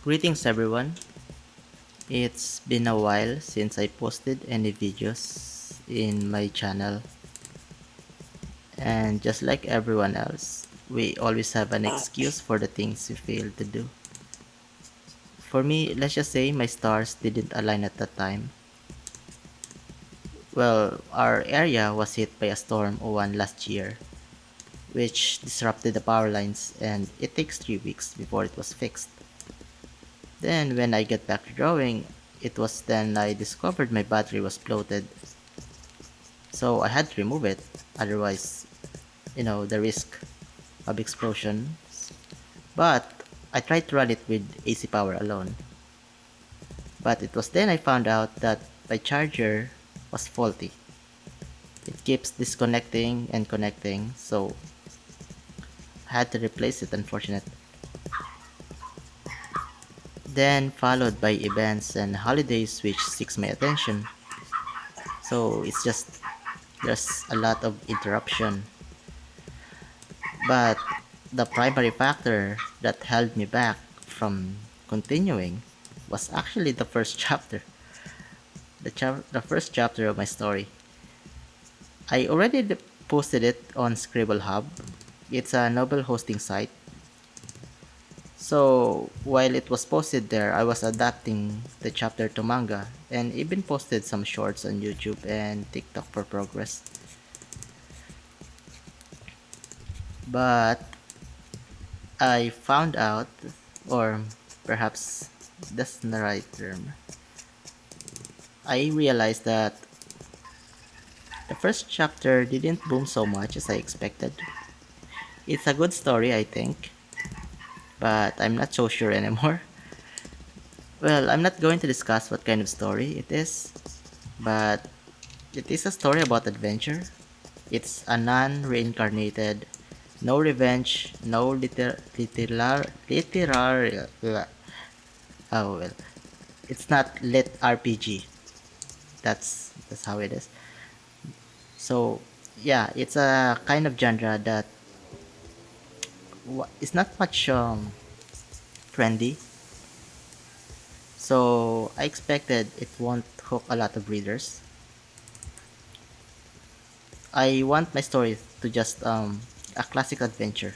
Greetings everyone. It's been a while since I posted any videos in my channel, and just like everyone else, we always have an excuse for the things we fail to do. For me, let's just say my stars didn't align at that time. Well, our area was hit by a storm one last year, which disrupted the power lines, and it takes 3 weeks before it was fixed. Then when I get back to drawing, it was then I discovered my battery was bloated, so I had to remove it. Otherwise, the risk of explosions. But I tried to run it with AC power alone. But it was then I found out that my charger was faulty. It keeps disconnecting and connecting, so I had to replace it, unfortunate. Then followed by events and holidays which seeks my attention. So it's just there's a lot of interruption. But the primary factor that held me back from continuing was actually the first chapter, the first chapter of my story. I already posted it on Scribble Hub. It's a novel hosting site. So while it was posted there, I was adapting the chapter to manga and even posted some shorts on YouTube and TikTok for progress. But I found out, or perhaps that's not the right term, I realized that the first chapter didn't boom so much as I expected. It's a good story, I think, but I'm not so sure anymore. Well, I'm not going to discuss what kind of story it is, but it is a story about adventure. It's a non-reincarnated, no revenge, no oh well, it's not lit RPG. That's how it is. So yeah, it's a kind of genre that is not much trendy. So I expected it won't hook a lot of readers. I want my story to just a classic adventure.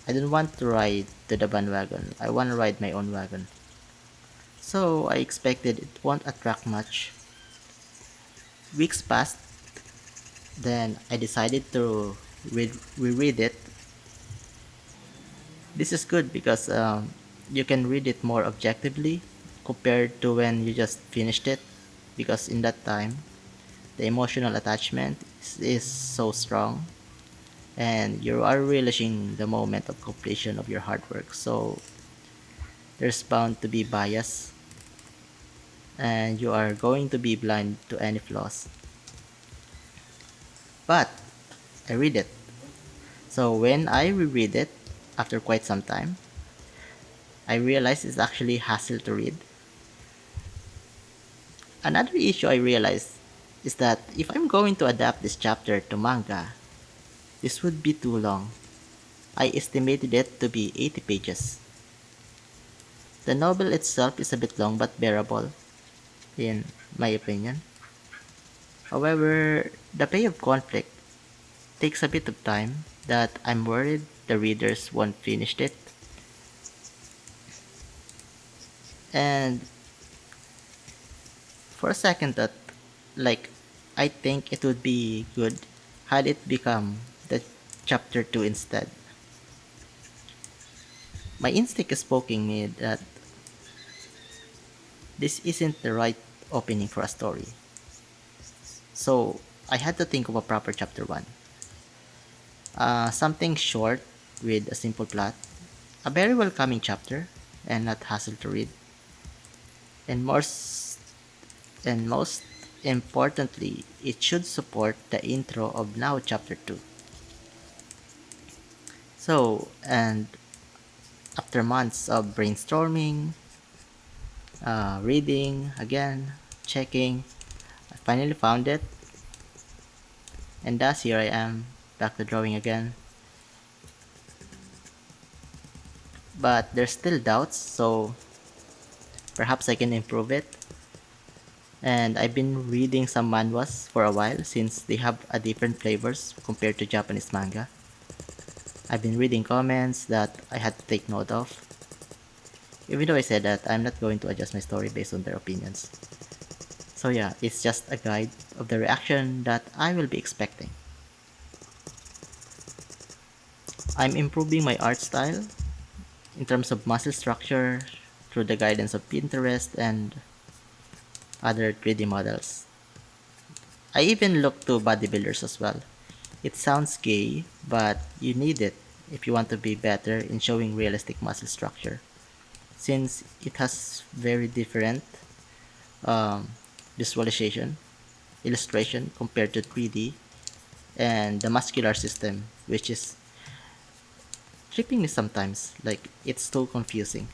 I don't want to ride to the bandwagon. I want to ride my own wagon. So I expected it won't attract much. Weeks passed, then I decided to reread it. This is good because you can read it more objectively compared to when you just finished it, because in that time the emotional attachment is so strong and you are relishing the moment of completion of your hard work, so there's bound to be bias and you are going to be blind to any flaws. But I read it, so when I reread it after quite some time, I realized it's actually hassle to read. Another issue I realized is that if I'm going to adapt this chapter to manga, this would be too long. I estimated it to be 80 pages. The novel itself is a bit long but bearable, in my opinion. However, the payoff conflict takes a bit of time that I'm worried the readers won't finish it. And for a second thought, like, I think it would be good had it become the chapter 2 instead. My instinct is poking me that this isn't the right opening for a story. So I had to think of a proper chapter 1. Something short with a simple plot, a very welcoming chapter, and not hassle to read. And most importantly, it should support the intro of now chapter 2. So, and after months of brainstorming, reading again, checking, I finally found it, and thus here I am, back to drawing again. but there's still doubts, so perhaps I can improve it. And I've been reading some manhwas for a while since they have a different flavors compared to Japanese manga. I've been reading comments that I had to take note of, even though I said that I'm not going to adjust my story based on their opinions. So yeah, it's just a guide of the reaction that I will be expecting. I'm improving my art style in terms of muscle structure through the guidance of Pinterest and other 3D models. I even look to bodybuilders as well. It sounds gay, but you need it if you want to be better in showing realistic muscle structure, since it has very different um, visualization, illustration compared to 3D, and the muscular system, which is tripping me sometimes, like it's so confusing.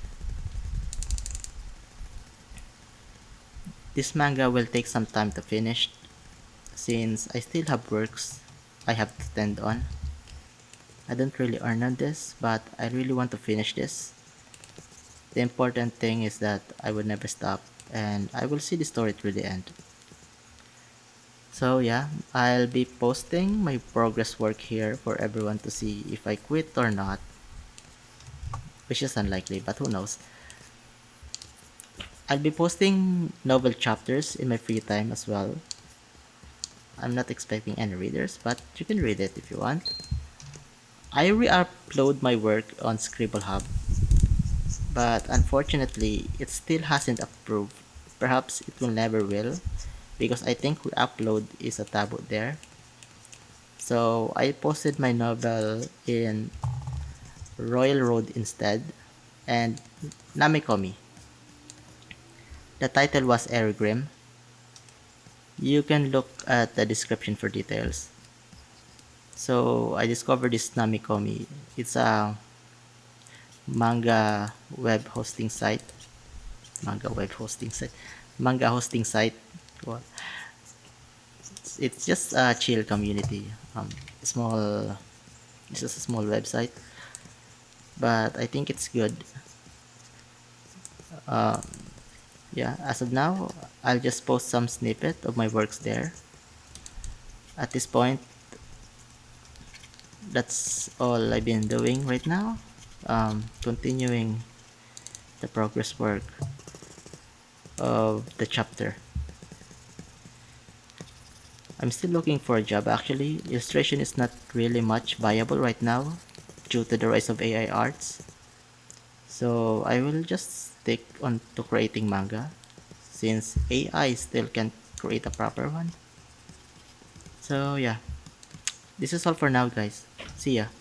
This manga will take some time to finish since I still have works I have to tend on. I don't really earn on this, but I really want to finish this. The important thing is that I will never stop and I will see the story through the end. So yeah, I'll be posting my progress work here for everyone to see if I quit or not, which is unlikely, but who knows. I'll be posting novel chapters in my free time as well. I'm not expecting any readers, but you can read it if you want. I re-upload my work on Scribble Hub, but unfortunately, it still hasn't approved. Perhaps it will never will, because I think re-upload is a taboo there. So I posted my novel in Royal Road instead, and Namikomi. The title was Erigrim. You can look at the description for details. So I discovered this Namikomi. It's a manga web hosting site. Manga web hosting site. Manga hosting site. Well, it's just a chill community. Small. It's just a small website, but I think it's good. Uh, yeah, as of now, I'll just post some snippet of my works there. At this point, that's all I've been doing right now. Continuing the progress work of the chapter. I'm still looking for a job actually. Illustration is not really much viable right now due to the rise of AI arts. So I will just stick on to creating manga since AI still can't create a proper one. So yeah, this is all for now guys. See ya.